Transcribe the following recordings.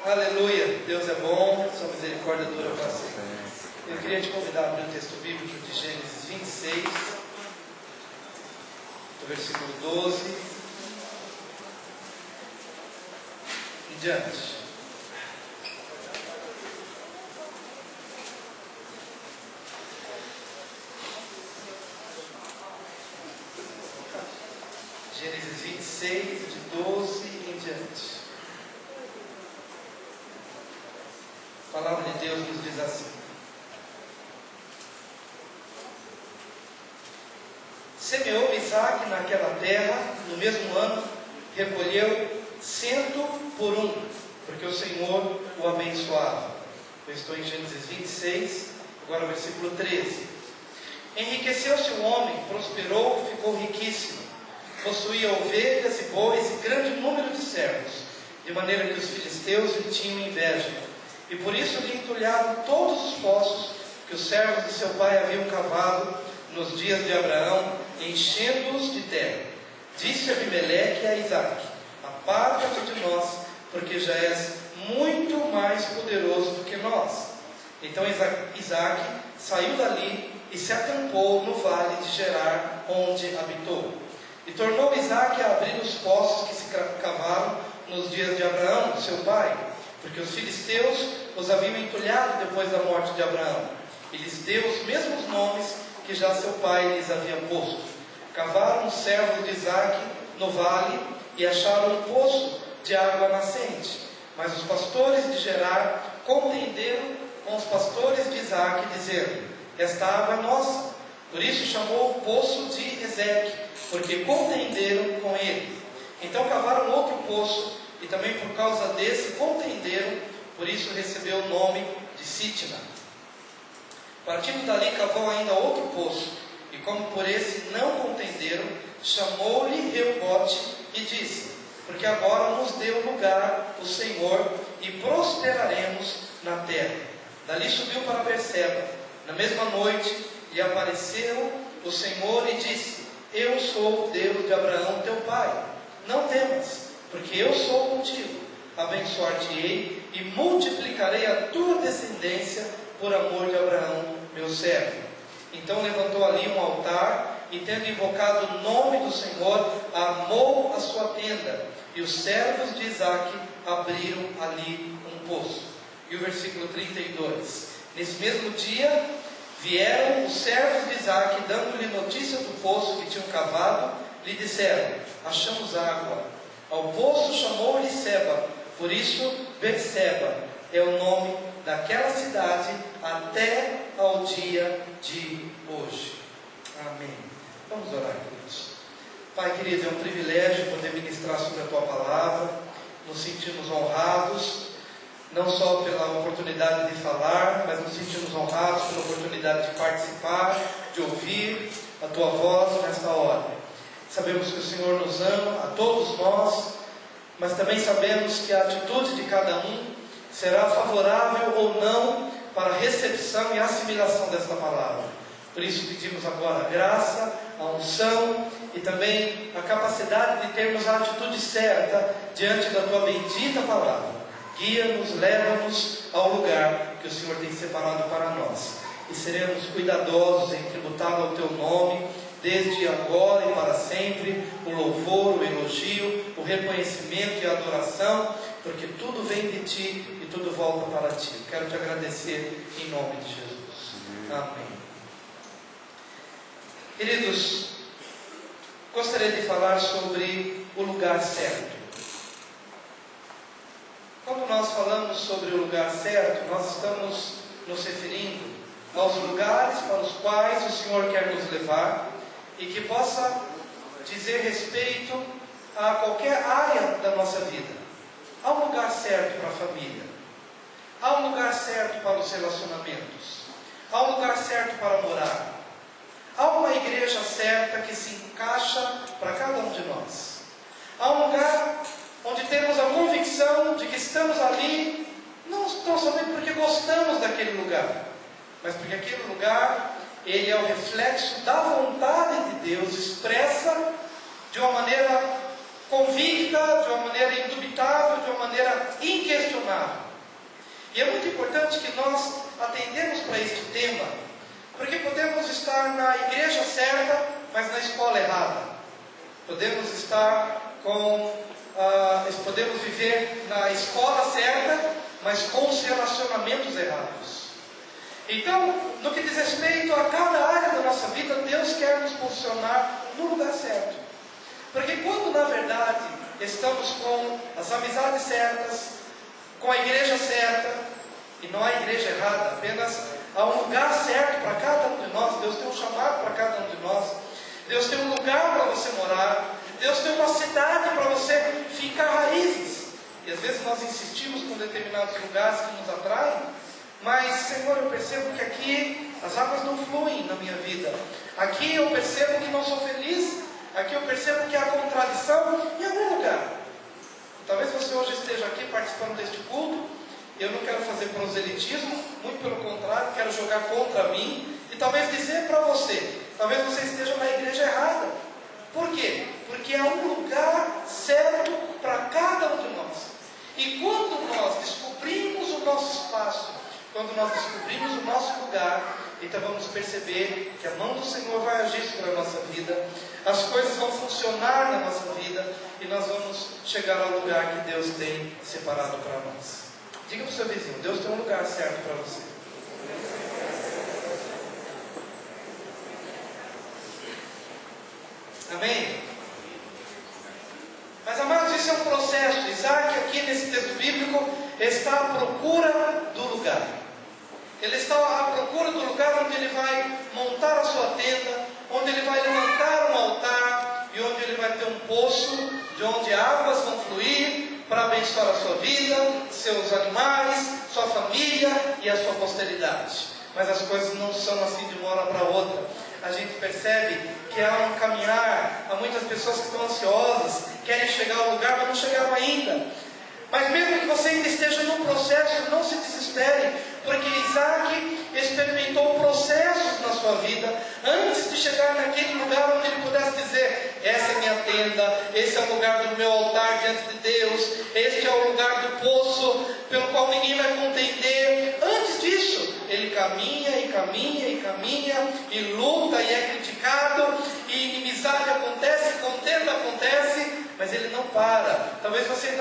Aleluia, Deus é bom, sua misericórdia dura para sempre. Eu queria te convidar a abrir o texto bíblico de Gênesis 26, do versículo 12 em diante. Gênesis 26, de 12 em diante. A palavra de Deus nos diz assim: semeou Isaque naquela terra, no mesmo ano, recolheu 100 por 1, porque o Senhor o abençoava. Eu estou em Gênesis 26, agora o versículo 13. Enriqueceu-se o homem, prosperou, ficou riquíssimo. Possuía ovelhas e bois e grande número de servos, de maneira que os filisteus lhe tinham inveja. E por isso lhe entulharam todos os poços que os servos de seu pai haviam cavado nos dias de Abraão, enchendo-os de terra. Disse Abimeleque a Isaque: aparta-te de nós, porque já és muito mais poderoso do que nós. Então Isaque saiu dali e se acampou no vale de Gerar, onde habitou. E tornou Isaque a abrir os poços que se cavaram nos dias de Abraão, seu pai, porque os filisteus os haviam entulhado depois da morte de Abraão, e lhes deu os mesmos nomes que já seu pai lhes havia posto. Cavaram os servos de Isaque no vale e acharam um poço de água nascente. Mas os pastores de Gerar contenderam com os pastores de Isaque, dizendo: esta água é nossa. Por isso chamou o poço de Ezeque, porque contenderam com ele. Então cavaram outro poço, e também por causa desse contenderam, por isso recebeu o nome de Sitna. Partindo dali, cavou ainda outro poço, e como por esse não contenderam, chamou-lhe Reobote e disse: porque agora nos deu lugar o Senhor, e prosperaremos na terra. Dali subiu para Berseba. Na mesma noite lhe apareceu o Senhor e disse: eu sou o Deus de Abraão teu pai, não temas, porque eu sou contigo. Abençoar-te-ei e multiplicarei a tua descendência por amor de Abraão meu servo. Então levantou ali um altar, e tendo invocado o nome do Senhor, armou a sua tenda, e os servos de Isaque abriram ali um poço. E o versículo 32: nesse mesmo dia vieram os servos de Isaque, dando-lhe notícia do poço que tinham cavado, lhe disseram: achamos água. Ao poço chamou-lhe Seba, por isso Berseba é o nome daquela cidade até ao dia de hoje. Amém. Vamos orar, queridos. Pai querido, é um privilégio poder ministrar sobre a Tua Palavra. Nos sentimos honrados, não só pela oportunidade de falar, mas nos sentimos honrados pela oportunidade de participar, de ouvir a Tua voz nesta hora. Sabemos que o Senhor nos ama, a todos nós, mas também sabemos que a atitude de cada um será favorável ou não para a recepção e assimilação desta palavra. Por isso pedimos agora a graça, a unção e também a capacidade de termos a atitude certa diante da Tua bendita palavra. Guia-nos, leva-nos ao lugar que o Senhor tem separado para nós, e seremos cuidadosos em tributar ao Teu nome, desde agora e para sempre, o louvor, o elogio, o reconhecimento e a adoração, porque tudo vem de Ti e tudo volta para Ti. Quero Te agradecer em nome de Jesus. Amém. Queridos, gostaria de falar sobre o lugar certo. Quando nós falamos sobre o lugar certo, nós estamos nos referindo aos lugares para os quais o Senhor quer nos levar, e que possa dizer respeito a qualquer área da nossa vida. Há um lugar certo para a família, há um lugar certo para os relacionamentos, há um lugar certo para morar, há uma igreja certa que se encaixa para cada um de nós, há um lugar onde temos a convicção de que estamos ali, não somente porque gostamos daquele lugar, mas porque aquele lugar ele é o reflexo da vontade de Deus expressa de uma maneira convicta, de uma maneira indubitável, de uma maneira inquestionável. E é muito importante que nós atendemos para este tema, porque podemos estar na igreja certa, mas na escola errada. Podemos estar podemos viver na escola certa, mas com os relacionamentos errados. Então, no que diz respeito a cada área da nossa vida, Deus quer nos posicionar no lugar certo. Porque quando na verdade estamos com as amizades certas, com a igreja certa, e não há igreja errada, apenas há um lugar certo para cada um de nós. Deus tem um chamado para cada um de nós. Deus tem um lugar para você morar. Deus tem uma cidade para você ficar raízes. E às vezes nós insistimos com determinados lugares que nos atraem, mas, Senhor, eu percebo que aqui as águas não fluem na minha vida. Aqui eu percebo que não sou feliz. Aqui eu percebo que há contradição em algum lugar. Talvez você hoje esteja aqui participando deste culto. Eu não quero fazer proselitismo, muito pelo contrário, quero jogar contra mim e talvez dizer para você, talvez você esteja na igreja errada. Por quê? Porque há um lugar certo para cada um de nós. E quando nós descobrimos o nosso espaço, quando nós descobrimos o nosso lugar, então vamos perceber que a mão do Senhor vai agir sobre a nossa vida, as coisas vão funcionar na nossa vida e nós vamos chegar ao lugar que Deus tem separado para nós. Diga para o seu vizinho, Deus tem um lugar certo para você. Amém? Mas, amados, isso é um processo. Isaac, aqui nesse texto bíblico, está à procura do lugar. Ele está à procura do lugar onde ele vai montar a sua tenda, onde ele vai levantar um altar e onde ele vai ter um poço de onde águas vão fluir para abençoar a sua vida, seus animais, sua família e a sua posteridade. Mas as coisas não são assim de uma hora para outra. A gente percebe que há um caminhar, há muitas pessoas que estão ansiosas, querem chegar ao lugar, mas não chegaram ainda. Mas mesmo que você ainda esteja no processo, não se desespere, porque Isaac experimentou processos na sua vida, antes de chegar naquele lugar onde ele pudesse dizer, essa é minha tenda, esse é o lugar do meu altar diante de Deus, este é o lugar do poço, pelo qual ninguém vai contender. Antes disso, ele caminha e caminha e caminha, e luta e é criticado, e inimizade acontece, contenda acontece, mas ele não para. Talvez você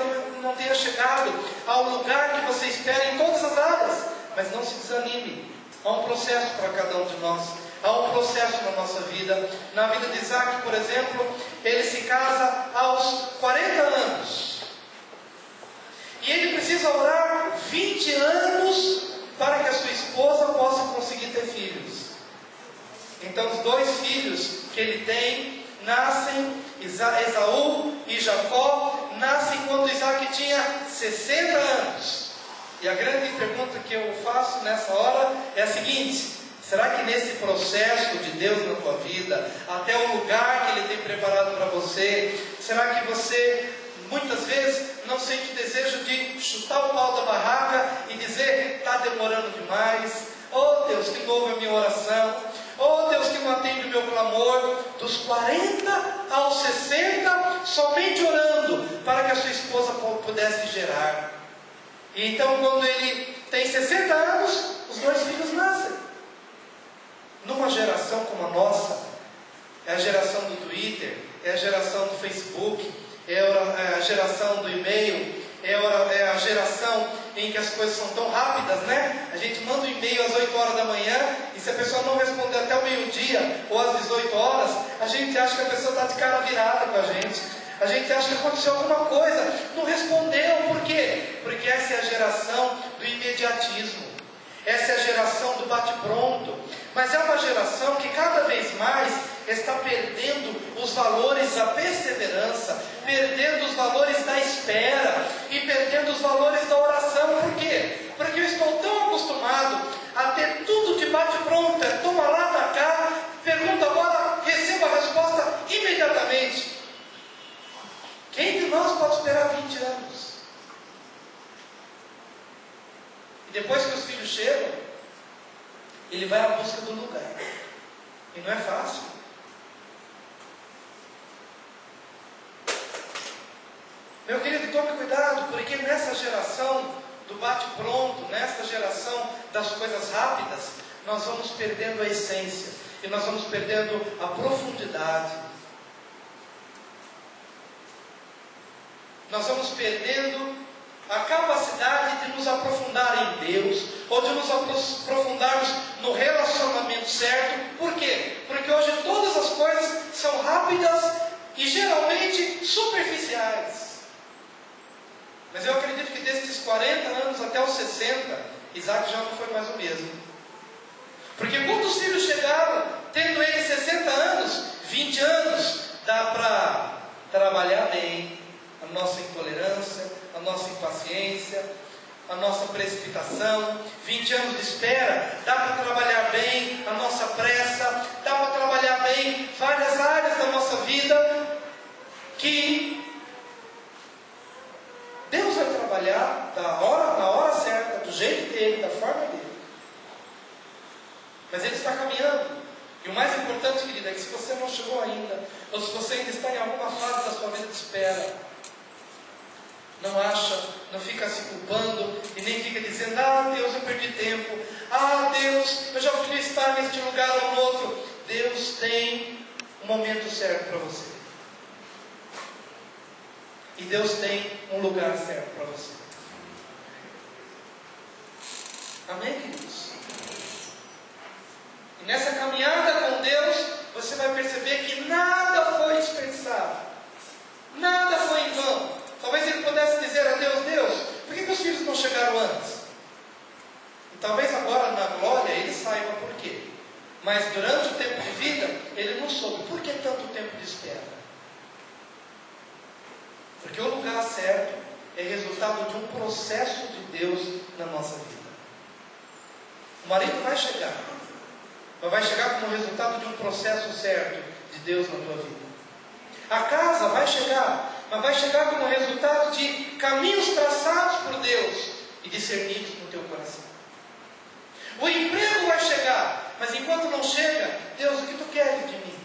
não tenha chegado ao lugar que você espera em todas as áreas, mas não se desanime. Há um processo para cada um de nós. Há um processo na nossa vida. Na vida de Isaac, por exemplo, ele se casa aos 40 anos. E ele precisa orar 20 anos para que a sua esposa possa conseguir ter filhos. Então os dois filhos que ele tem nascem, Esaú e Jacó, nascem quando Isaac tinha 60 anos. E a grande pergunta que eu faço nessa hora é a seguinte: será que nesse processo de Deus na tua vida, até o lugar que Ele tem preparado para você, será que você muitas vezes não sente desejo de chutar o pau da barraca e dizer, está demorando demais, oh Deus que não ouve a minha oração, oh Deus que não atende o meu clamor, dos 40 aos 60, somente orando para que a sua esposa pudesse gerar. E então quando ele tem 60 anos, os dois filhos nascem. Numa geração como a nossa, é a geração do Twitter, é a geração do Facebook, é a geração do e-mail, é a geração em que as coisas são tão rápidas, né? A gente manda um e-mail às 8 horas da manhã, e se a pessoa não responder até o meio-dia, ou às 18 horas, a gente acha que a pessoa está de cara virada com a gente. A gente acha que aconteceu alguma coisa, não respondeu, por quê? Porque essa é a geração do imediatismo. Essa é a geração do bate-pronto. Mas é uma geração que cada vez mais está perdendo os valores da perseverança, perdendo os valores da espera e perdendo os valores da oração. Por quê? Porque eu estou tão acostumado a ter tudo de bate-pronto, toma lá, dá cá, pergunta agora, receba a resposta imediatamente. Quem de nós pode esperar 20 anos? E depois que os filhos chegam, ele vai à busca do lugar. E não é fácil. Meu querido, tome cuidado, porque nessa geração do bate-pronto, nesta geração das coisas rápidas, nós vamos perdendo a essência, e nós vamos perdendo a profundidade. Nós vamos perdendo a capacidade de nos aprofundar em Deus, ou de nos aprofundarmos no relacionamento certo. Por quê? Porque hoje todas as coisas são rápidas e geralmente superficiais. Mas eu acredito que desses 40 anos até os 60, Isaac já não foi mais o mesmo. Porque quando os filhos chegaram, tendo ele 60 anos, 20 anos, dá para trabalhar bem a nossa intolerância, a nossa impaciência, a nossa precipitação. 20 anos de espera, dá para trabalhar bem a nossa pressa, dá para trabalhar bem várias áreas da nossa vida, que Deus vai trabalhar na hora certa, do jeito dele, da forma dele. Mas ele está caminhando. E o mais importante, querida, é que se você não chegou ainda, ou se você ainda está em alguma fase da sua vida de espera, não acha, não fica se culpando, e nem fica dizendo: ah, Deus, eu perdi tempo, ah, Deus, eu já podia estar neste lugar ou no outro. Deus tem um momento certo para você. E Deus tem um lugar certo para você. Amém, queridos? E nessa caminhada com Deus, você vai perceber que nada foi desperdiçado, nada foi em vão. Talvez ele pudesse dizer a Deus: Deus, por que os filhos não chegaram antes? E talvez agora na glória ele saiba por quê. Mas durante o tempo de vida, ele não soube. Por que tanto tempo de espera? Porque o lugar certo é resultado de um processo de Deus na nossa vida. O marido vai chegar, mas vai chegar como resultado de um processo certo de Deus na tua vida. A casa vai chegar, mas vai chegar como resultado de caminhos traçados por Deus e discernidos no teu coração. O emprego vai chegar, mas enquanto não chega, Deus, o que tu queres de mim?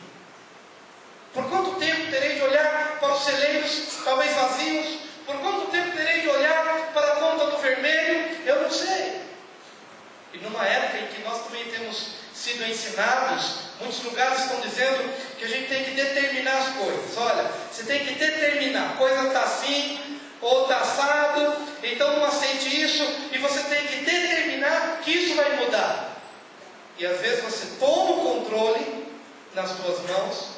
Por quanto tempo terei de olhar para os celeiros talvez vazios? Por quanto tempo terei de olhar para a conta do vermelho? Eu não sei. E numa época em que nós também temos sido ensinados, muitos lugares estão dizendo que a gente tem que determinar as coisas. Olha, você tem que determinar, a coisa está assim, ou está assado, então não aceite isso, e você tem que determinar que isso vai mudar. E às vezes você toma o controle nas tuas mãos.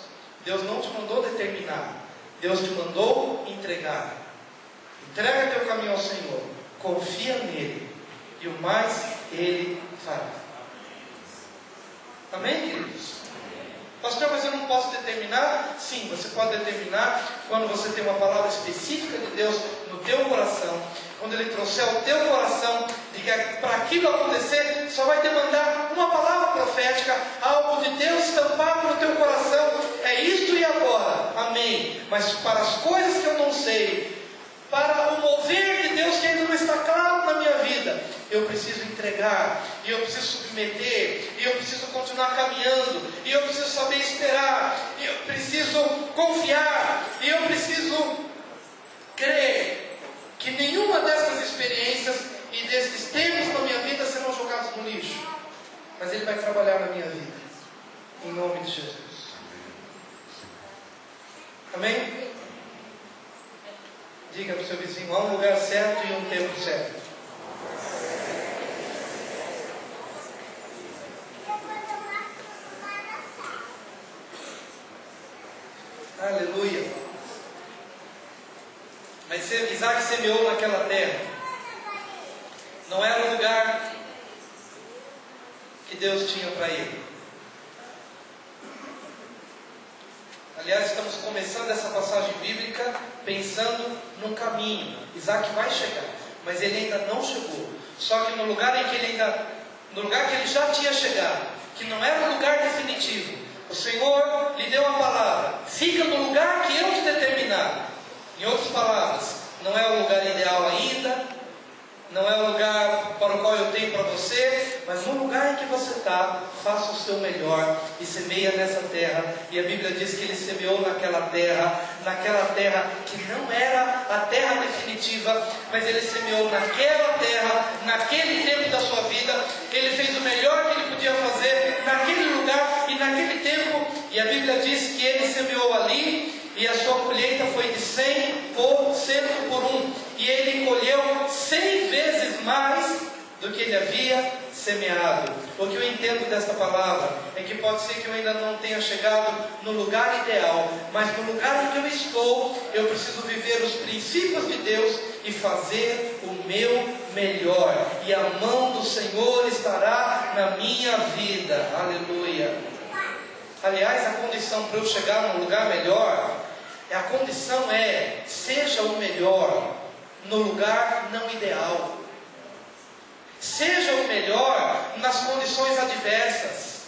Deus não te mandou determinar, Deus te mandou entregar. Entrega teu caminho ao Senhor, confia nele, e o mais Ele fará. Amém, queridos? Pastor, mas eu não posso determinar? Sim, você pode determinar quando você tem uma palavra específica de Deus no teu coração. Quando Ele trouxer ao teu coração de que para aquilo acontecer, só vai demandar uma palavra profética, algo de Deus estampado no teu coração. É isto e agora. Amém. Mas para as coisas que eu não sei, para o mover de Deus que ainda não está claro na minha vida, eu preciso entregar, e eu preciso submeter, e eu preciso continuar caminhando, e eu preciso saber esperar, e eu preciso confiar, e eu preciso crer que nenhuma dessas experiências e desses tempos na minha vida serão jogados no lixo, mas Ele vai trabalhar na minha vida, em nome de Jesus. Amém? Diga para o seu vizinho: há um lugar certo e um tempo certo. Aleluia. Mas Isaac semeou naquela terra. Não era o lugar que Deus tinha para ele. Aliás, estamos começando essa passagem bíblica pensando num caminho. Isaac vai chegar, mas ele ainda não chegou. Só que no lugar que ele já tinha chegado, que não era o lugar definitivo, o Senhor lhe deu a palavra: fica no lugar que eu te determinar. Em outras palavras, não é o lugar ideal ainda, não é o lugar para o qual eu tenho para você, mas no lugar em que você está, está, faça o seu melhor e semeia nessa terra. E a Bíblia diz que ele semeou naquela terra que não era a terra definitiva, mas ele semeou naquela terra, naquele tempo da sua vida. Ele fez o melhor que ele podia fazer naquele lugar e naquele tempo. E a Bíblia diz que ele semeou ali, e a sua colheita foi de 100 por 1. E ele colheu 100 vezes mais do que ele havia semeado. O que eu entendo desta palavra é que pode ser que eu ainda não tenha chegado no lugar ideal, mas no lugar em que eu estou, eu preciso viver os princípios de Deus e fazer o meu melhor. E a mão do Senhor estará na minha vida. Aleluia. Aliás, a condição para eu chegar num lugar melhor, a condição é: seja o melhor no lugar não ideal. Seja o melhor nas condições adversas.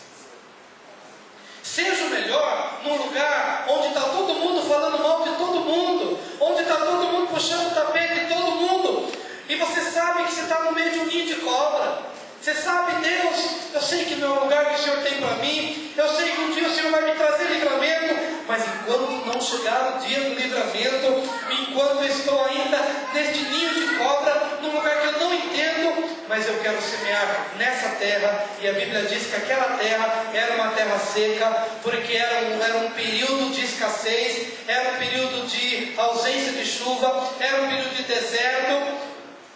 Seja o melhor num lugar onde está todo mundo falando mal de todo mundo, onde está todo mundo puxando o tapete de todo mundo, e você sabe que você está no meio de um ninho de cobra. Você sabe: Deus, eu sei que não é o lugar que o Senhor tem para mim, eu sei que um dia o Senhor vai me trazer livramento, mas enquanto não chegar o dia do livramento, enquanto eu estou ainda neste ninho de cobra, num lugar que eu não entendo, mas eu quero semear nessa terra. E a Bíblia diz que aquela terra era uma terra seca, porque era um período de escassez, era um período de ausência de chuva, era um período de deserto.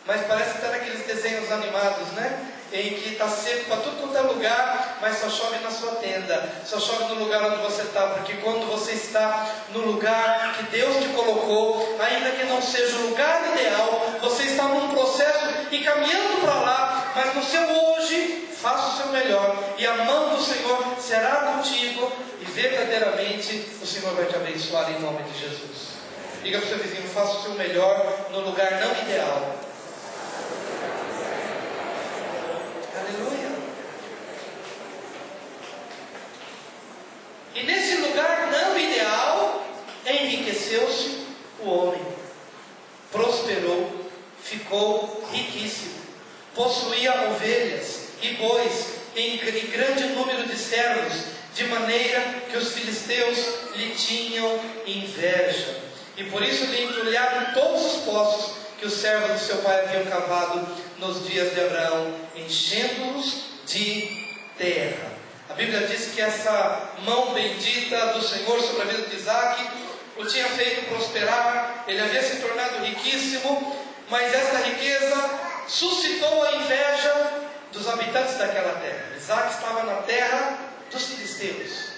Mas parece até naqueles desenhos animados, né? Em que está seco para tudo quanto é lugar, mas só chove na sua tenda, só chove no lugar onde você está, porque quando você está no lugar que Deus te colocou, ainda que não seja o lugar ideal, você está num processo e caminhando para lá, mas no seu hoje, faça o seu melhor, e a mão do Senhor será contigo, e verdadeiramente o Senhor vai te abençoar em nome de Jesus. Diga para o seu vizinho: faça o seu melhor no lugar não ideal. Aleluia. E nesse lugar não ideal, enriqueceu-se o homem, prosperou, ficou riquíssimo, possuía ovelhas e bois em grande número de servos, de maneira que os filisteus lhe tinham inveja, e por isso lhe entulharam todos os poços que os servos de seu pai haviam cavado nos dias de Abraão, enchendo-os de terra. A Bíblia diz que essa mão bendita do Senhor sobre a vida de Isaac o tinha feito prosperar, ele havia se tornado riquíssimo, mas essa riqueza suscitou a inveja dos habitantes daquela terra. Isaac estava na terra dos filisteus,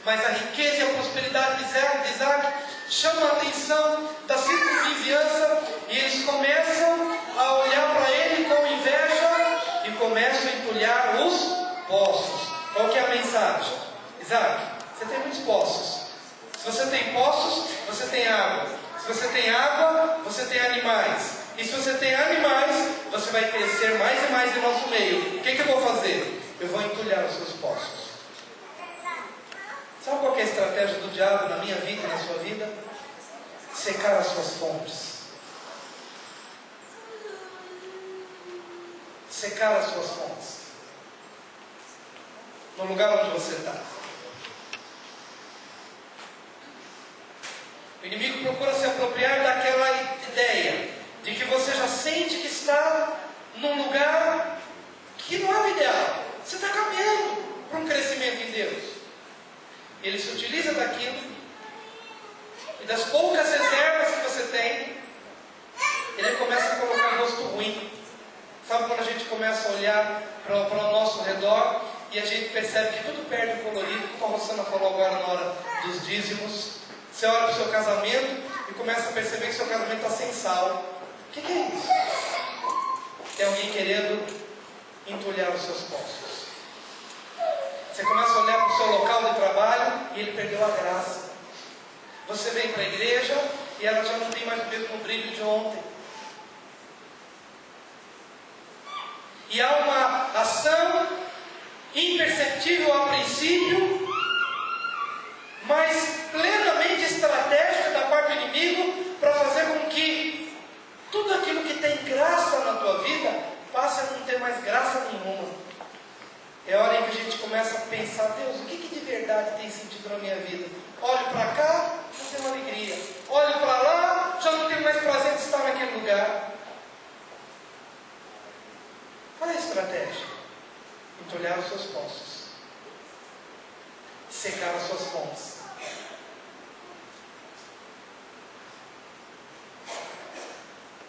mas a riqueza e a prosperidade de Isaac chama a atenção da circunvizinhança, e eles começam a olhar para ele com inveja e começam a entulhar os poços. Qual que é a mensagem? Isaac, você tem muitos poços. Se você tem poços, você tem água. Se você tem água, você tem animais. E se você tem animais, você vai crescer mais e mais em nosso meio. O que eu vou fazer? Eu vou entulhar os seus poços. Sabe qual que é a estratégia do diabo na minha vida e na sua vida? Secar as suas fontes. Secar as suas fontes. No lugar onde você está. O inimigo procura se apropriar daquela ideia de que você já sente que está num lugar que não é o ideal. Você está caminhando para um crescimento em Deus. Ele se utiliza daquilo, e das poucas reservas que você tem, ele começa a colocar um rosto ruim. Sabe quando a gente começa a olhar para o nosso redor e a gente percebe que tudo perde o colorido, como a Rosana falou agora na hora dos dízimos. Você olha para o seu casamento e começa a perceber que seu casamento está sem sal. O que é isso? Tem alguém querendo entulhar os seus poços. Você começa a olhar para o seu local de trabalho e ele perdeu a graça. Você vem para a igreja e ela já não tem mais o mesmo brilho de ontem. E há uma ação imperceptível a princípio, mas plenamente estratégica da parte do inimigo para fazer com que tudo aquilo que tem graça na tua vida passe a não ter mais graça nenhuma. É a hora em que a gente começa a pensar: Deus, o que de verdade tem sentido na minha vida? Olho para cá, não tenho alegria. Olho para lá, já não tenho mais prazer de estar naquele lugar. Qual é a estratégia? Entulhar os seus poços, secar as suas fontes.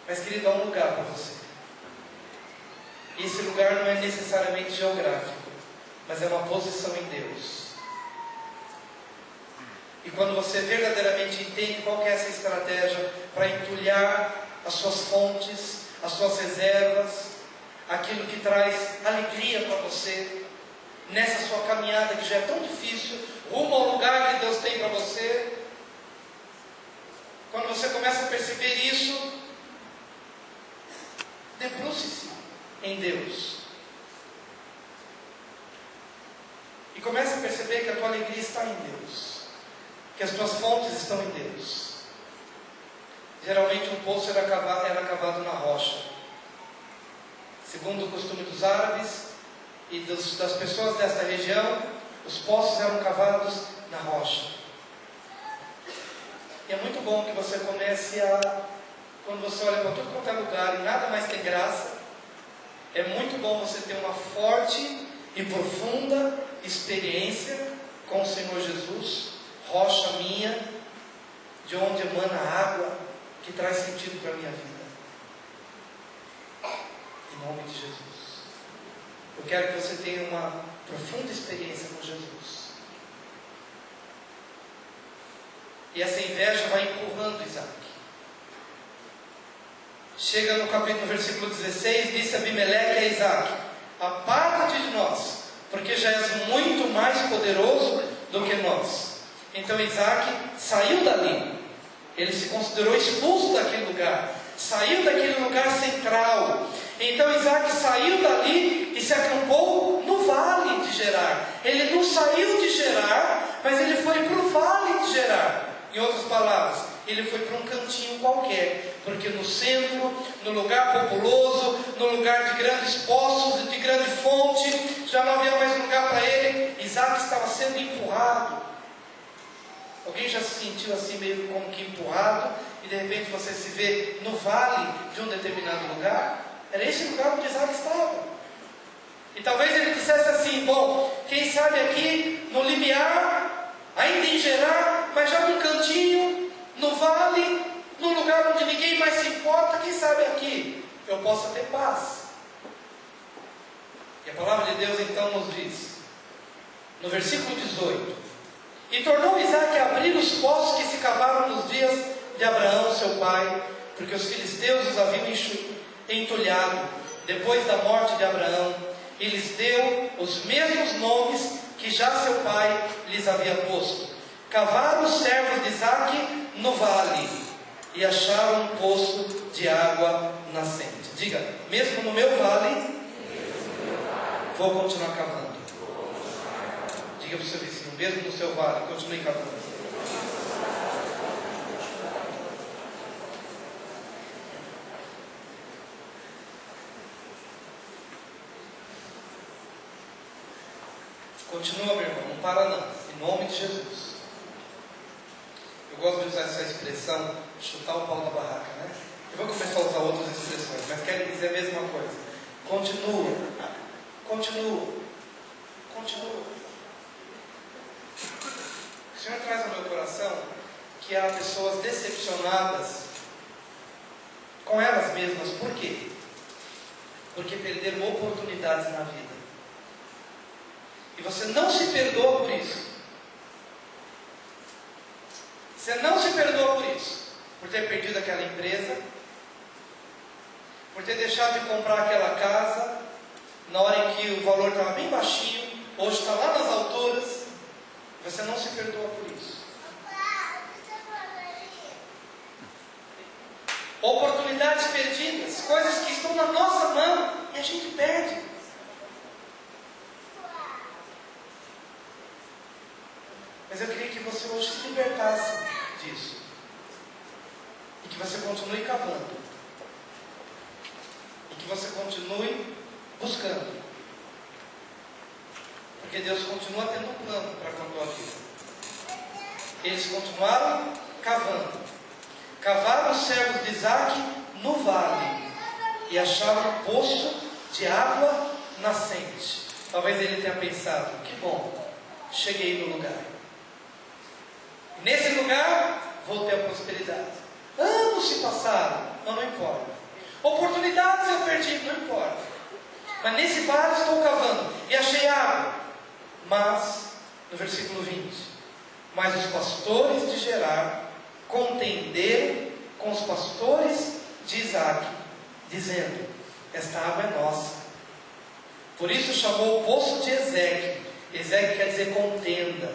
Mas, querido, há um lugar para você. E esse lugar não é necessariamente geográfico, mas é uma posição em Deus. E quando você verdadeiramente entende qual que é essa estratégia para entulhar as suas fontes, as suas reservas, aquilo que traz alegria para você, nessa sua caminhada que já é tão difícil, rumo ao lugar que Deus tem para você, quando você começa a perceber isso, debruce-se em Deus. E comece a perceber que a tua alegria está em Deus. Que as tuas fontes estão em Deus. Geralmente um poço era cavado na rocha. Segundo o costume dos árabes e das pessoas desta região, os poços eram cavados na rocha. E é muito bom que você comece quando você olha para tudo quanto é lugar e nada mais tem graça, é muito bom você ter uma forte e profunda experiência com o Senhor Jesus, rocha minha, de onde emana água que traz sentido para a minha vida. Em nome de Jesus. Eu quero que você tenha uma profunda experiência com Jesus. E essa inveja vai empurrando Isaac. Chega no capítulo, versículo 16, disse Abimeleque a Isaac: aparta-te de nós, porque já és muito mais poderoso do que nós. Então Isaac saiu dali. Ele se considerou expulso daquele lugar, saiu daquele lugar central. Então Isaac saiu dali e se acampou no vale de Gerar. Ele não saiu de Gerar, mas ele foi para o vale de Gerar. Em outras palavras, ele foi para um cantinho qualquer, porque no centro, no lugar populoso, no lugar de grandes poços, de grande fonte, já não havia mais lugar para ele. Isaac estava sendo empurrado. Alguém já se sentiu assim, meio como que empurrado, e de repente você se vê no vale de um determinado lugar? Era esse lugar onde Isaac estava. E talvez ele dissesse assim: bom, quem sabe aqui no limiar, ainda em Gerar, mas já num cantinho, no vale, num lugar onde ninguém mais se importa, quem sabe aqui eu possa ter paz. E a palavra de Deus então nos diz, no versículo 18: e tornou Isaac a abrir os poços que se cavaram nos dias de Abraão seu pai, porque os filisteus os haviam entulhado depois da morte de Abraão, e lhes deu os mesmos nomes que já seu pai lhes havia posto. Cavaram os servos de Isaac no vale e acharam um poço de água nascente. Diga: mesmo no meu vale, vou continuar cavando. Diga para o seu vizinho: mesmo no seu vale, continue cavando. Continua, meu irmão, não para não, em nome de Jesus. Eu gosto de usar essa expressão, chutar o pau da barraca, né? Eu vou começar a usar outras expressões, mas quero dizer a mesma coisa. Continua, continua, continua. O Senhor traz ao meu coração que há pessoas decepcionadas com elas mesmas. Por quê? Porque perderam oportunidades na vida. E você não se perdoa por isso. Você não se perdoa por isso. Por ter perdido aquela empresa, por ter deixado de comprar aquela casa na hora em que o valor estava bem baixinho, hoje está lá nas alturas. Você não se perdoa por isso. Oportunidades perdidas, coisas que estão na nossa mão e a gente perde. Mas eu queria que você hoje se libertasse disso. E que você continue cavando. E que você continue buscando. Porque Deus continua tendo um plano para com a tua vida. Eles continuaram cavando. Cavaram os servos de Isaac no vale e acharam um poço de água nascente. Talvez ele tenha pensado: que bom, cheguei no lugar. Nesse lugar vou ter a prosperidade. Anos se passaram, mas não importa. Oportunidades eu perdi, não importa. Mas nesse vale estou cavando e achei água. Mas, no versículo 20: mas os pastores de Gerar contenderam com os pastores de Isaac, dizendo: esta água é nossa. Por isso chamou o poço de Ezeque. Ezeque quer dizer contenda,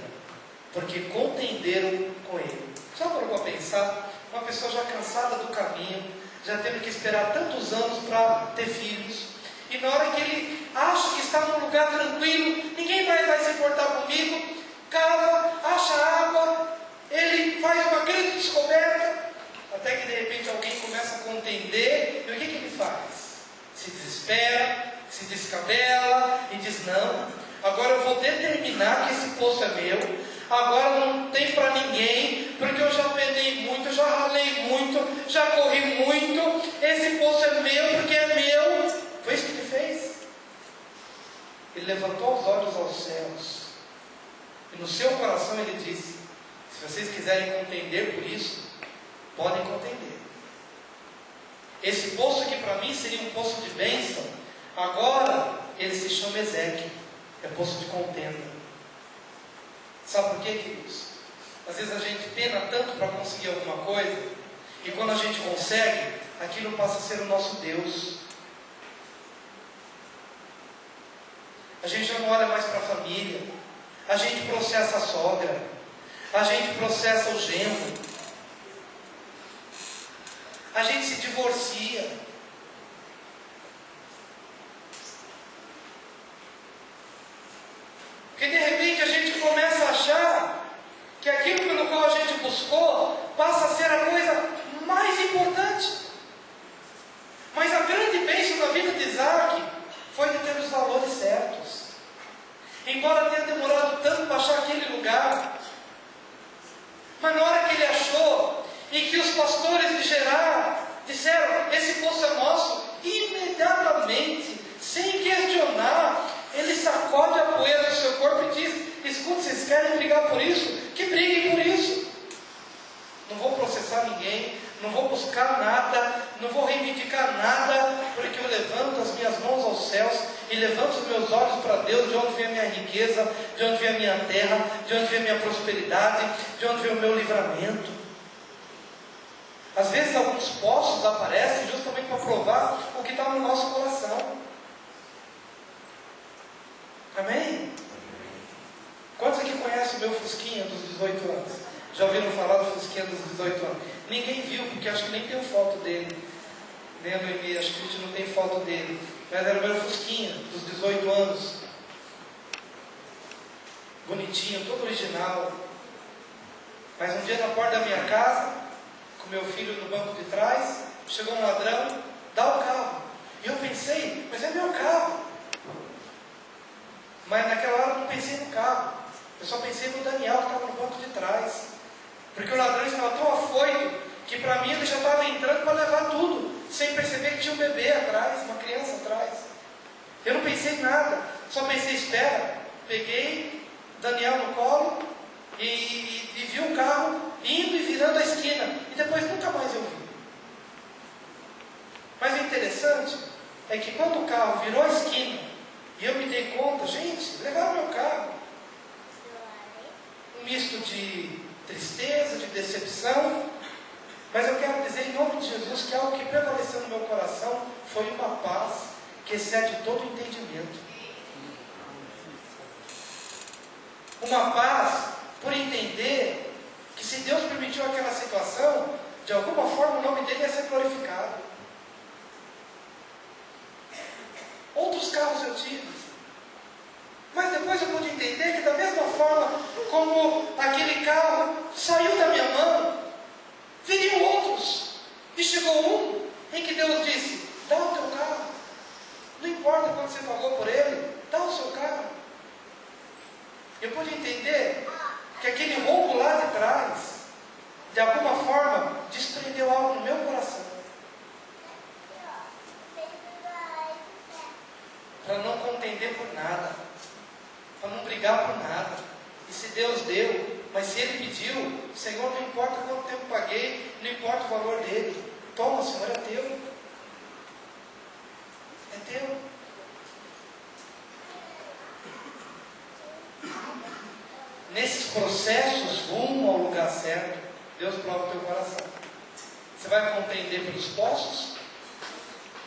porque contenderam com ele. Já parou para pensar? Uma pessoa já cansada do caminho, já teve que esperar tantos anos para ter filhos, e na hora que ele acha que está num lugar tranquilo, ninguém mais vai se importar comigo, cava, acha água, ele faz uma grande descoberta, até que de repente alguém começa a contender, e o que ele faz? Se desespera, se descabela e diz: não, agora eu vou determinar que esse poço é meu, agora não tem para ninguém, porque eu já penei muito, eu já ralei muito, já corri muito, esse poço é meu porque é meu. Foi isso que ele fez. Ele levantou os olhos aos céus, e no seu coração ele disse: se vocês quiserem contender por isso, podem contender. Esse poço que para mim seria um poço de bênção, agora ele se chama Ezeque, é poço de contenda. Sabe por quê, queridos? Às vezes a gente pena tanto para conseguir alguma coisa, e quando a gente consegue, aquilo passa a ser o nosso Deus. A gente já não olha mais para a família, a gente processa a sogra, a gente processa o genro, a gente se divorcia. Porque de repente a gente começa a achar que aquilo pelo qual a gente buscou passa a ser a coisa mais importante. Mas a grande bênção na vida de Isaac foi de ter os valores certos. Embora tenha demorado tanto para achar aquele lugar, mas na hora que ele achou, e que os pastores de Gerar disseram: esse poço é nosso, imediatamente, sem questionar, ele sacode a poeira do seu corpo e diz: escuta, vocês querem brigar por isso? Que briguem por isso. Não vou processar ninguém, não vou buscar nada, não vou reivindicar nada, porque eu levanto as minhas mãos aos céus e levanto os meus olhos para Deus, de onde vem a minha riqueza, de onde vem a minha terra, de onde vem a minha prosperidade, de onde vem o meu livramento. Às vezes alguns poços aparecem justamente para provar o que está no nosso coração. Amém? Quantos aqui conhecem o meu Fusquinha dos 18 anos? Já ouviram falar do Fusquinha dos 18 anos? Ninguém viu, porque acho que nem tem foto dele. Nem a Noemi, acho que a gente não tem foto dele. Mas era o meu Fusquinha dos 18 anos. Bonitinho, todo original. Mas um dia na porta da minha casa, com meu filho no banco de trás, chegou um ladrão: dá o carro. E eu pensei: mas é meu carro. Mas naquela hora eu não pensei no carro, eu só pensei no Daniel que estava no banco de trás. Porque o ladrão estava tão afoito que para mim ele já estava entrando para levar tudo, sem perceber que tinha um bebê atrás, uma criança atrás. Eu não pensei em nada, só pensei: espera. Peguei Daniel no colo e vi o carro indo e virando a esquina, e depois nunca mais eu vi. Mas o interessante é que quando o carro virou a esquina e eu me dei conta: gente, levaram meu carro. Um misto de tristeza, de decepção, mas eu quero dizer em nome de Jesus que algo que prevaleceu no meu coração foi uma paz que excede todo entendimento. Uma paz por entender que se Deus permitiu aquela situação, de alguma forma o nome dele ia ser glorificado. Outros carros eu tive, mas depois eu pude entender que da mesma forma como aquele carro saiu da minha mão, viriam outros. E chegou um em que Deus disse: dá o teu carro. Não importa quanto você pagou por ele, dá o seu carro. Eu pude entender que aquele roubo lá de trás, de alguma forma, desprendeu algo no meu coração. Para não contender por nada, para não brigar por nada. E se Deus deu, mas se Ele pediu, Senhor, não importa quanto tempo paguei, não importa o valor dele, toma, Senhor, é teu. É teu. Nesses processos rumo ao lugar certo, Deus prova o teu coração. Você vai contender pelos postos?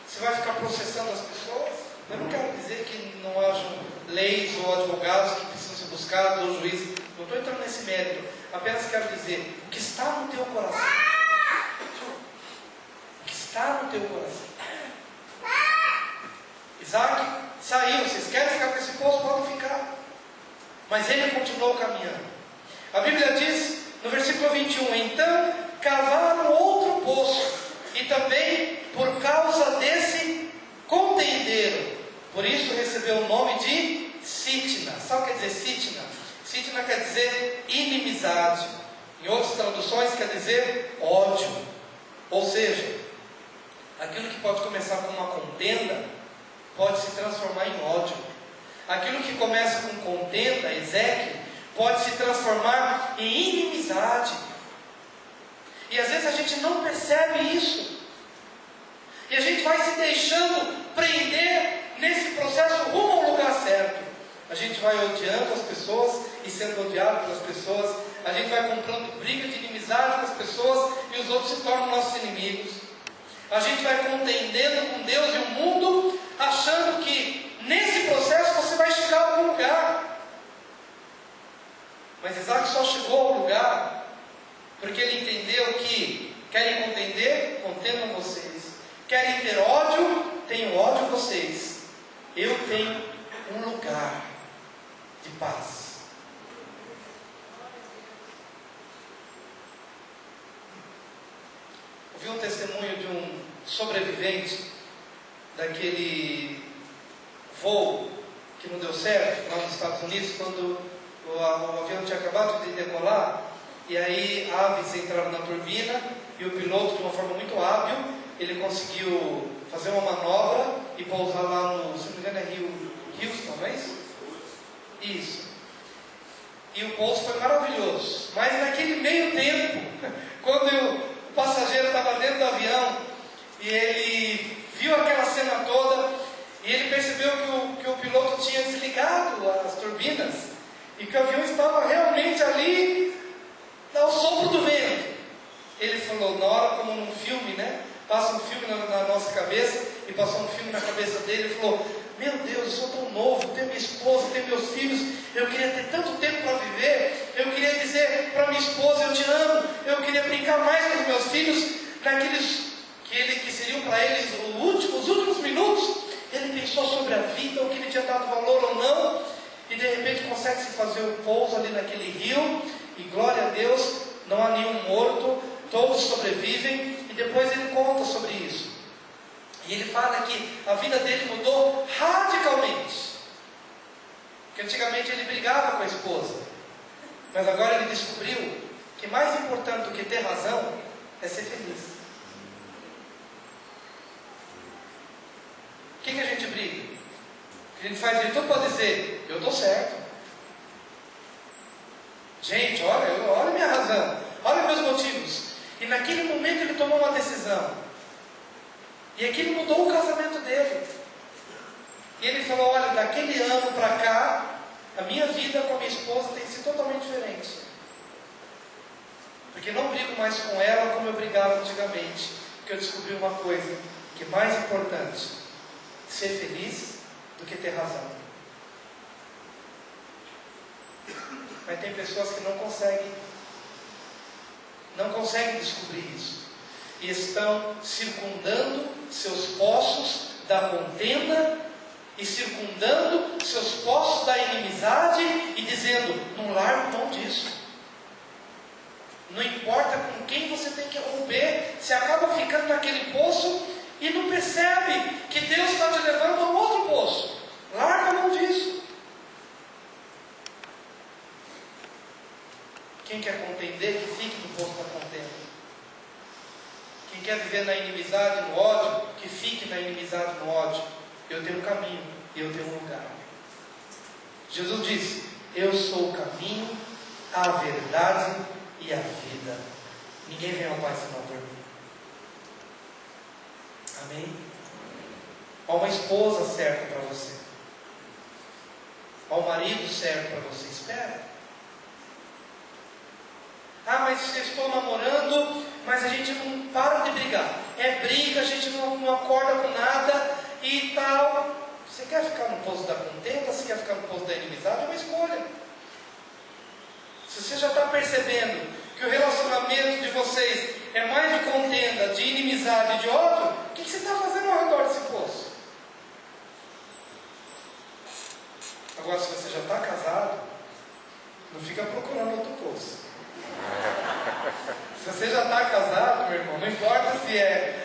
Você vai ficar processando as pessoas? Eu não quero dizer que não hajam leis ou advogados que precisam ser buscados, ou juízes. Não estou entrando nesse mérito. Apenas quero dizer, o que está no teu coração? O que está no teu coração? Isaac saiu. Vocês querem ficar com esse poço? Podem ficar. Mas ele continuou caminhando. A Bíblia diz, no versículo 21, então cavaram outro poço, e também por causa desse contenderam. Por isso recebeu o nome de Sitna. Sabe o que quer dizer Sitna? Sitna quer dizer inimizade. Em outras traduções quer dizer ódio. Ou seja, aquilo que pode começar com uma contenda, pode se transformar em ódio. Aquilo que começa com contenda, Ezequiel, pode se transformar em inimizade. E às vezes a gente não percebe isso. E a gente vai se deixando prender nesse processo rumo ao lugar certo. A gente vai odiando as pessoas e sendo odiado pelas pessoas. A gente vai comprando briga de inimizade com as pessoas e os outros se tornam nossos inimigos. A gente vai contendendo com Deus e o mundo, achando que nesse processo você vai chegar a algum lugar. Mas Isaac só chegou ao lugar porque ele entendeu que querem contender, contendam vocês. Querem ter ódio, tenham ódio vocês. Eu tenho um lugar de paz. Ouvi um testemunho de um sobrevivente daquele voo que não deu certo lá nos Estados Unidos, quando o avião tinha acabado de decolar, e aí aves entraram na turbina, e o piloto, de uma forma muito hábil, ele conseguiu fazer uma manobra e pousar lá no, se não me engano é Houston, não é isso? Isso. E o pouso foi maravilhoso. Mas naquele meio tempo, quando o passageiro estava dentro do avião, e ele viu aquela cena toda, e ele percebeu que o piloto tinha desligado as turbinas, e que o avião estava realmente ali, ao sopro do vento. Ele falou, na hora como num filme, né? Passa um filme na nossa cabeça, e passou um filme na cabeça dele, ele falou, meu Deus, eu sou tão novo, tenho minha esposa, tenho meus filhos, eu queria ter tanto tempo para viver, eu queria dizer para minha esposa, eu te amo, eu queria brincar mais com os meus filhos, naqueles que seriam para eles os últimos minutos. Ele pensou sobre a vida, o que ele tinha dado valor ou não, e de repente consegue se fazer um pouso ali naquele rio, e glória a Deus, não há nenhum morto, todos sobrevivem, e depois ele conta sobre isso. E ele fala que a vida dele mudou radicalmente. Porque antigamente ele brigava com a esposa, mas agora ele descobriu que mais importante do que ter razão é ser feliz. O que a gente briga? A gente faz de tudo para dizer, eu estou certo. Gente, olha minha razão, olha meus motivos. E naquele momento ele tomou uma decisão. E aquilo mudou o casamento dele. E ele falou, olha, daquele ano para cá, a minha vida com a minha esposa tem sido totalmente diferente. Porque não brigo mais com ela como eu brigava antigamente. Porque eu descobri uma coisa, que é mais importante, ser feliz do que ter razão. Mas tem pessoas que não conseguem descobrir isso. E estão circundando seus poços da contenda, e circundando seus poços da inimizade, e dizendo, não largo mão disso. Não importa com quem você tem que romper, você acaba ficando naquele poço, e não percebe que Deus está te levando a um outro poço. Larga a mão disso. contender, que fique no posto da contenda. Quem quer viver na inimizade, no ódio, que fique na inimizade, no ódio. Eu tenho um caminho e eu tenho um lugar. Jesus disse: eu sou o caminho, a verdade e a vida. Ninguém vem ao Pai senão por mim. Amém? Há uma esposa certa para você. Há um marido certo para você. Espera. Ah, mas eu estou namorando, mas a gente não para de brigar. É briga, a gente não acorda com nada e tal. Você quer ficar no posto da contenda? Você quer ficar no posto da inimizade? É uma escolha. Se você já está percebendo que o relacionamento de vocês é mais de contenda, de inimizade, de ódio, o que você está fazendo ao redor desse poço? Agora, se você já está casado, não fica procurando outro poço. Se você já está casado, meu irmão, não importa se é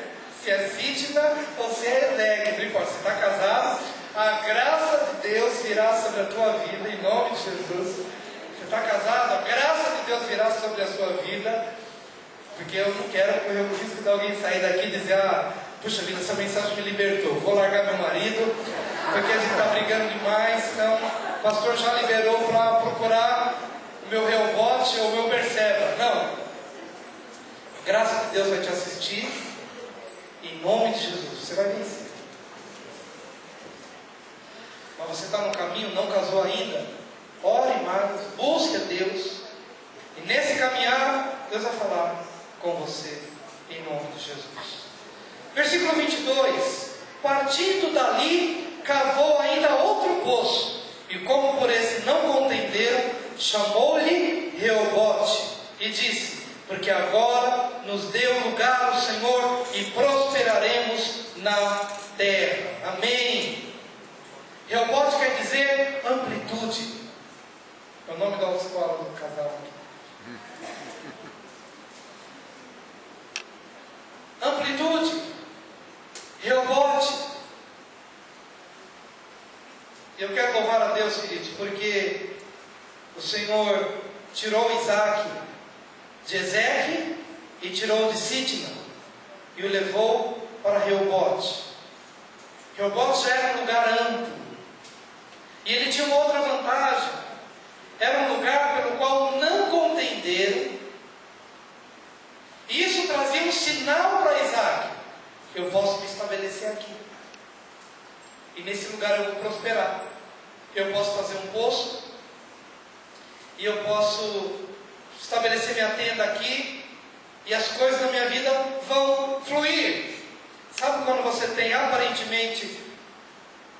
Cítida ou se é Eleg, não importa, você está casado, a graça de Deus virá sobre a tua vida, em nome de Jesus. Você está casado, a graça de Deus virá sobre a sua vida, porque eu não quero correr o risco de alguém sair daqui e dizer: ah, puxa vida, essa mensagem me libertou, vou largar meu marido, porque a gente está brigando demais, então o pastor já liberou para procurar o meu Rehobote ou o meu Berseba. Não, a graça de Deus vai te assistir, em nome de Jesus, você vai vencer. Mas você está no caminho, não casou ainda, ore mais, busque a Deus, e nesse caminhar, Deus vai falar com você, em nome de Jesus. Versículo 22: partindo dali, cavou ainda outro poço, e como por esse não contenderam, chamou-lhe Rehobote, e disse: porque agora nos deu lugar o Senhor, e prosperaremos na terra. Amém. Rehobote quer dizer amplitude. É o nome da escola do casal aqui. Amplitude. Rehobote. Eu quero louvar a Deus, queridos, porque o Senhor tirou Isaac de Ezeque e tirou de Sitna e o levou para Rehobote. Rehobote já era um lugar amplo, e ele tinha uma outra vantagem: era um lugar pelo qual não contenderam, e isso trazia um sinal para Isaac: eu posso me estabelecer aqui, e nesse lugar eu vou prosperar, eu posso fazer um poço, e eu posso estabelecer minha tenda aqui, e as coisas na minha vida vão fluir. Sabe quando você tem aparentemente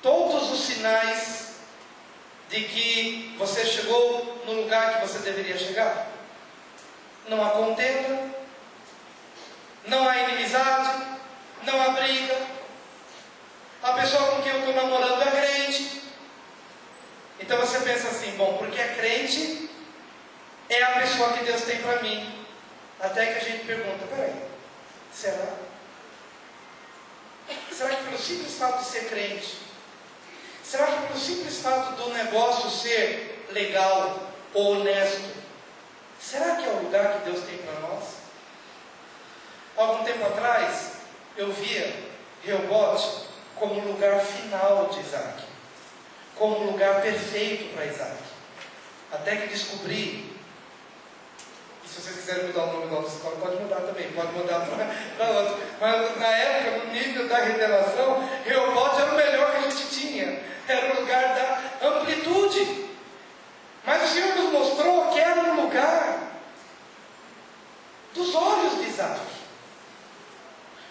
todos os sinais de que você chegou no lugar que você deveria chegar? Não há contenda, não há inimizade, não há briga, a pessoa com quem eu estou namorando é crente. Então você pensa assim: bom, porque é crente, é a pessoa que Deus tem para mim. Até que a gente pergunta: peraí, será? Será que pelo simples fato de ser crente, será que pelo simples fato do negócio ser legal ou honesto, será que é o lugar que Deus tem para nós? Algum tempo atrás, eu via Rehobote como o lugar final de Isaac, como o lugar perfeito para Isaac. Até que descobri, e se vocês quiserem mudar o nome da nossa escola, pode mudar também, pode mudar para outro. Mas na época, no nível da revelação, Rehobote era o melhor que a gente tinha, era o lugar da amplitude. Mas o Senhor nos mostrou que era um lugar dos olhos de Isaac,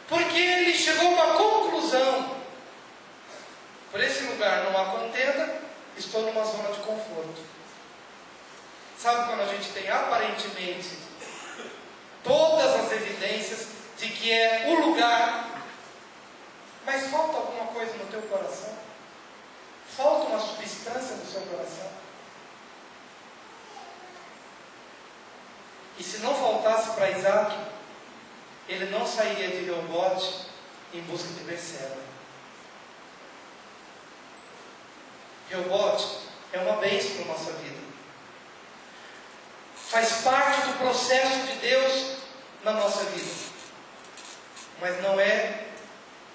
porque ele chegou a uma conclusão: por esse lugar não há contenda, estou numa zona de conforto. Sabe quando a gente tem aparentemente todas as evidências de que é o lugar, mas falta alguma coisa no teu coração? Falta uma substância no seu coração? E se não faltasse para Isaac, ele não sairia de Rehobote em busca de Berseba. Rehobote é uma bênção para a nossa vida. faz parte do processo de Deus na nossa vida, mas não é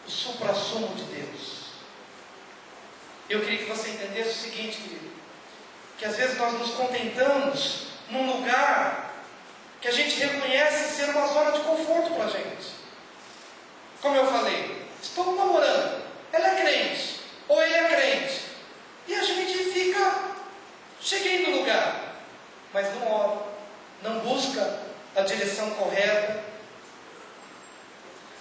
o suprassumo de Deus. Eu queria que você entendesse o seguinte, querido, que às vezes nós nos contentamos num lugar que a gente reconhece ser uma zona de conforto para a gente. Como eu falei, estou namorando, ela é crente, ou ele é crente, e a gente fica, cheguei no lugar, mas não ora, não busca a direção correta,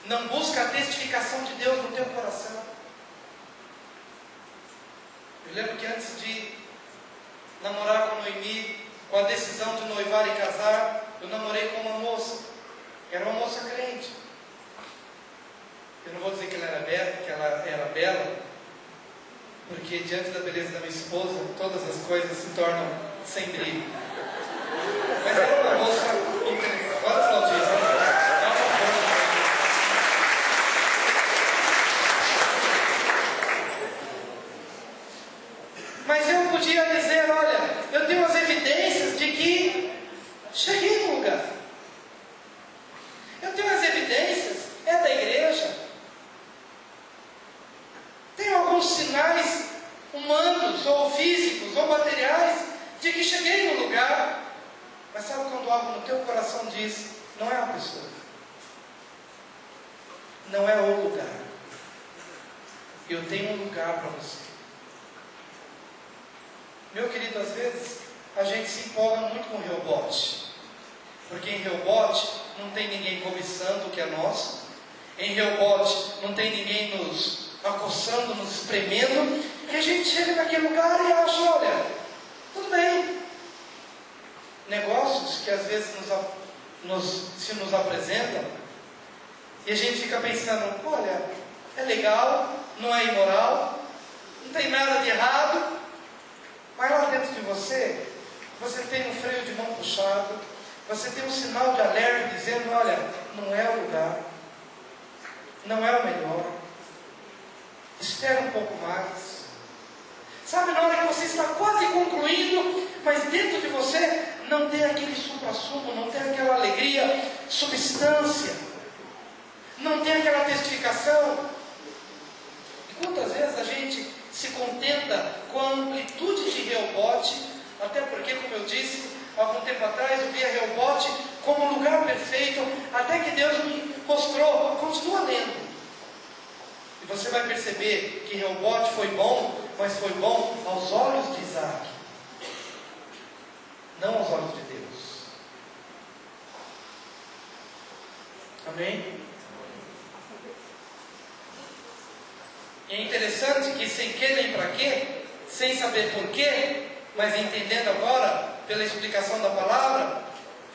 não busca a testificação de Deus no teu coração. Eu lembro que antes de namorar com a Noemi, com a decisão de noivar e casar, eu namorei com uma moça, era uma moça crente. Eu não vou dizer que ela era bela, porque diante da beleza da minha esposa, todas as coisas se tornam sem brilho. Mas era uma moça interessante. Agora aplaudir, mas eu podia dizer, olha, eu tenho as evidências de que cheguei no lugar. Eu tenho as evidências, é da igreja. Tenho alguns sinais humanos, ou físicos, ou materiais, de que cheguei no lugar. Mas sabe quando algo no teu coração diz, não é a pessoa, não é o lugar. Eu tenho um lugar para você. Meu querido, às vezes a gente se empolga muito com Rehobote, porque em Rehobote não tem ninguém cobiçando o que é nosso, em Rehobote não tem ninguém nos acossando, nos espremendo, e a gente chega naquele lugar e acha, olha, tudo bem. Negócios que às vezes se nos apresentam, e a gente fica pensando, olha, é legal, não é imoral, não tem nada de errado, mas lá dentro de você, você tem um freio de mão puxado, você tem um sinal de alerta dizendo, olha, não é o lugar, não é o melhor, espera um pouco mais. Sabe, na hora que você está quase concluindo, mas dentro de você não tem aquele supra-sumo, não tem aquela alegria, substância, não tem aquela testificação. E quantas vezes a gente se contenta com a amplitude de Rehobote, até porque, como eu disse, algum tempo atrás eu via Rehobote como um lugar perfeito, até que Deus me mostrou, continua lendo. E você vai perceber que Rehobote foi bom, mas foi bom aos olhos de Isaac, não aos olhos de Deus. Amém? E é interessante que sem que nem para quê, sem saber porquê, mas entendendo agora pela explicação da palavra,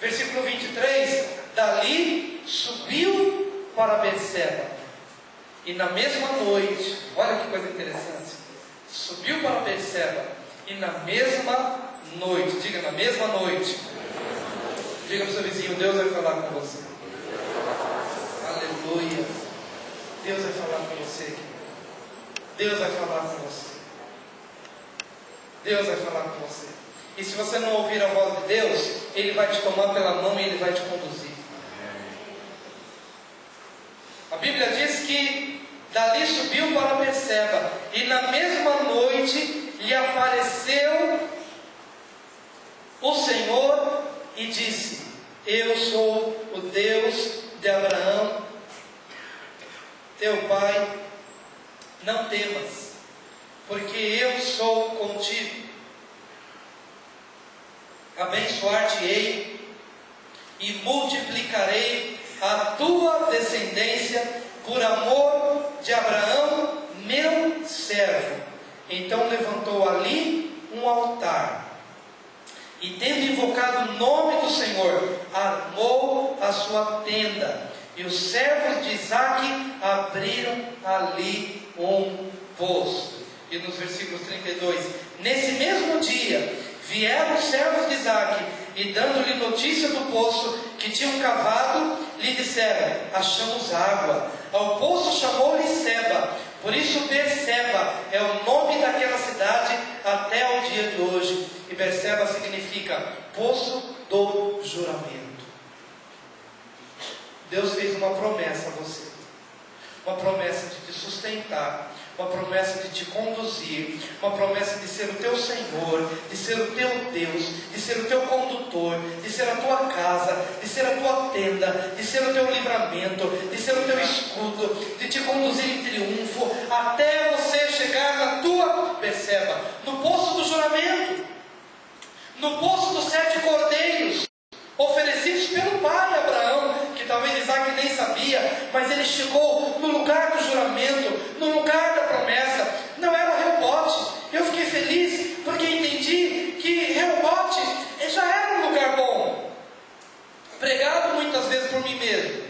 versículo 23, dali subiu para Betseba, e na mesma noite, olha que coisa interessante, subiu para Betseba, e na mesma noite, diga na mesma noite, diga para o seu vizinho, Deus vai falar com você. Aleluia. Deus vai falar com você. Deus vai falar com você. Deus vai falar com você. E se você não ouvir a voz de Deus, Ele vai te tomar pela mão e Ele vai te conduzir. A Bíblia diz que dali subiu para Betseba, e na mesma noite lhe apareceu o Senhor e disse: eu sou o Deus de Abraão, teu pai, não temas, porque eu sou contigo, abençoar-te-ei e multiplicarei a tua descendência por amor de Abraão, meu servo. Então levantou ali um altar, e tendo invocado o nome do Senhor, armou a sua tenda, e os servos de Isaque abriram ali um poço. E nos versículos 32, nesse mesmo dia vieram os servos de Isaque, e dando-lhe notícia do poço que tinham cavado, lhe disseram: achamos água. Ao poço chamou-lhe Seba, por isso Berseba é o nome daquela cidade até o dia de hoje. E Berseba significa significa poço do juramento. Deus fez uma promessa a você, uma promessa de te sustentar, uma promessa de te conduzir, uma promessa de ser o teu Senhor, de ser o teu Deus, de ser o teu condutor, de ser a tua casa, de ser a tua tenda, de ser o teu livramento, de ser o teu escudo, de te conduzir em triunfo, até você chegar na tua, perceba, no poço do juramento, no poço dos 7 cordeiros, oferecidos pelo pai Abraão, que talvez Isaac nem sabia, mas ele chegou no lugar do juramento, no lugar da promessa. Não era Reobote. Eu fiquei feliz porque entendi que Reobote já era um lugar bom, pregado muitas vezes por mim mesmo,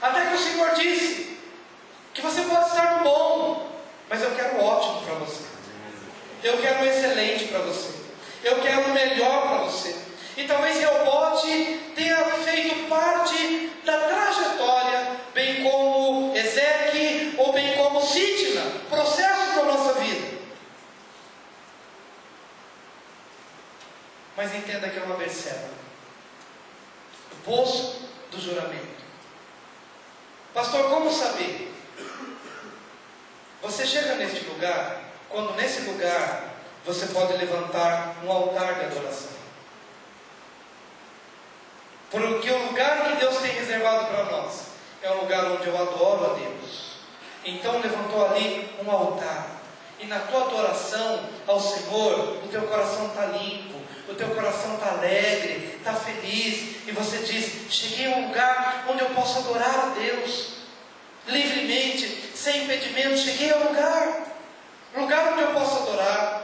até que o Senhor disse que você pode estar no bom, mas eu quero o ótimo para você, eu quero o excelente para você, eu quero o melhor para você. E talvez Reobote tenha feito parte da trajetória, bem como Ezeque, ou bem como Sitna, processo da nossa vida. Mas entenda que é uma Berseba, o poço do juramento. Pastor, como saber? Você chega neste lugar, quando nesse lugar você pode levantar um altar de adoração. Porque o lugar que Deus tem reservado para nós é um lugar onde eu adoro a Deus. Então levantou ali um altar, e na tua adoração ao Senhor, o teu coração está limpo, o teu coração está alegre, está feliz, e você diz: cheguei a um lugar onde eu posso adorar a Deus livremente, sem impedimento. Cheguei a um lugar onde eu posso adorar.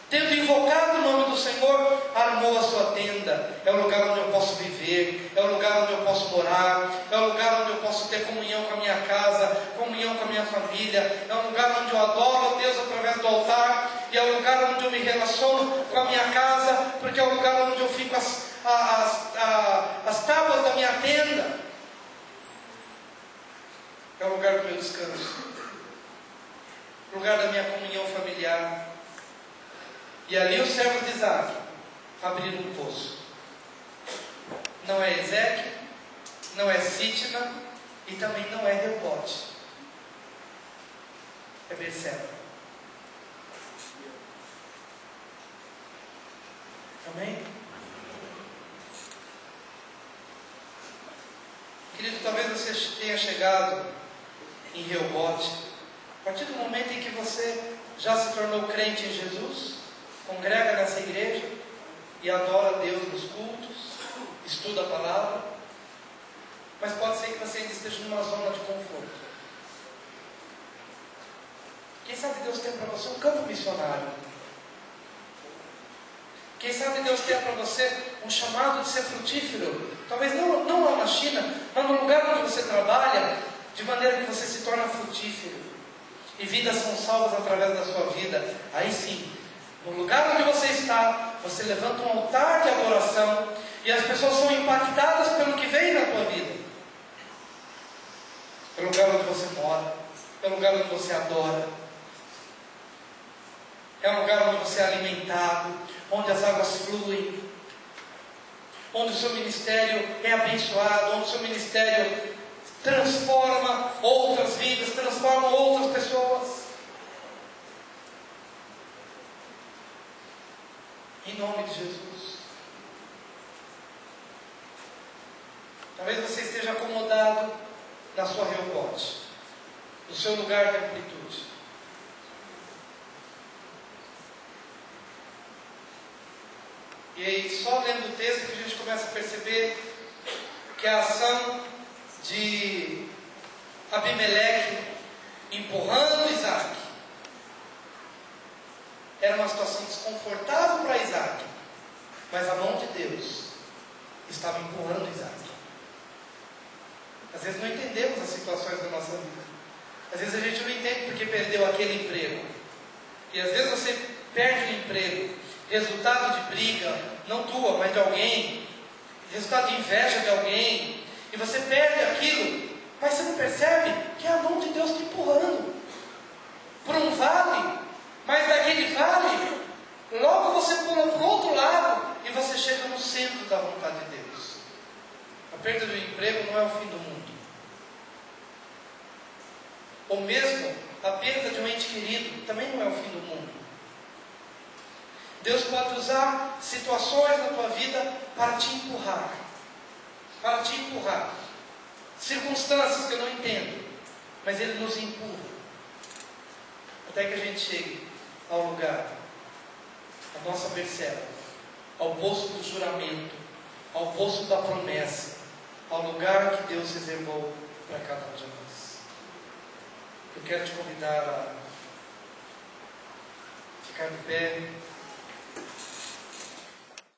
Tendo invocado o nome do Senhor, armou a sua tenda. É o lugar onde eu posso viver, é o lugar onde eu posso morar, é o lugar onde eu posso ter comunhão com a minha casa, comunhão com a minha família, é um lugar onde eu adoro a Deus através do altar, e é o lugar onde eu me relaciono com a minha casa, porque é o lugar onde eu fico as tábuas da minha tenda. É o lugar do meu descanso, o lugar da minha comunhão familiar. E ali os servos de Isaac abriram um poço. Não é Ezeque, não é Sitna, e também não é Reobote. É Berseba. Amém? Querido, talvez você tenha chegado em Reobote a partir do momento em que você já se tornou crente em Jesus, congrega nessa igreja e adora a Deus nos cultos, estuda a palavra, mas pode ser que você ainda esteja numa zona de conforto. Quem sabe Deus tem para você um campo missionário. Quem sabe Deus tem para você um chamado de ser frutífero, talvez não lá na China, mas no lugar onde você trabalha, de maneira que você se torna frutífero, e vidas são salvas através da sua vida. Aí sim, no lugar onde você está, você levanta um altar de adoração, e as pessoas são impactadas pelo que vem na tua vida, pelo lugar onde você mora, pelo lugar onde você adora. É um lugar onde você é alimentado, onde as águas fluem, onde o seu ministério é abençoado, onde o seu ministério transforma outras vidas, transforma outras pessoas. Em nome de Jesus. Talvez você esteja acomodado na sua Reobote, no seu lugar de amplitude. E aí, só lendo o texto que a gente começa a perceber que a ação de Abimeleque empurrando Isaac era uma situação desconfortável para Isaac, mas a mão de Deus estava empurrando Isaac. Às vezes não entendemos as situações da nossa vida. Às vezes a gente não entende porque perdeu aquele emprego. E às vezes você perde o emprego, resultado de briga, não tua, mas de alguém, resultado de inveja de alguém, e você perde aquilo, mas você não percebe que é a mão de Deus te empurrando por um vale, mas daquele vale, logo você pula para o outro lado, e da vontade de Deus. A perda do emprego não é o fim do mundo. Ou mesmo a perda de um ente querido também não é o fim do mundo. Deus pode usar situações na tua vida para te empurrar. Para te empurrar. Circunstâncias que eu não entendo, mas Ele nos empurra. Até que a gente chegue ao lugar, a nossa Berseba, ao poço do juramento, ao poço da promessa, ao lugar que Deus reservou para cada um de nós. Eu quero te convidar a ficar de pé.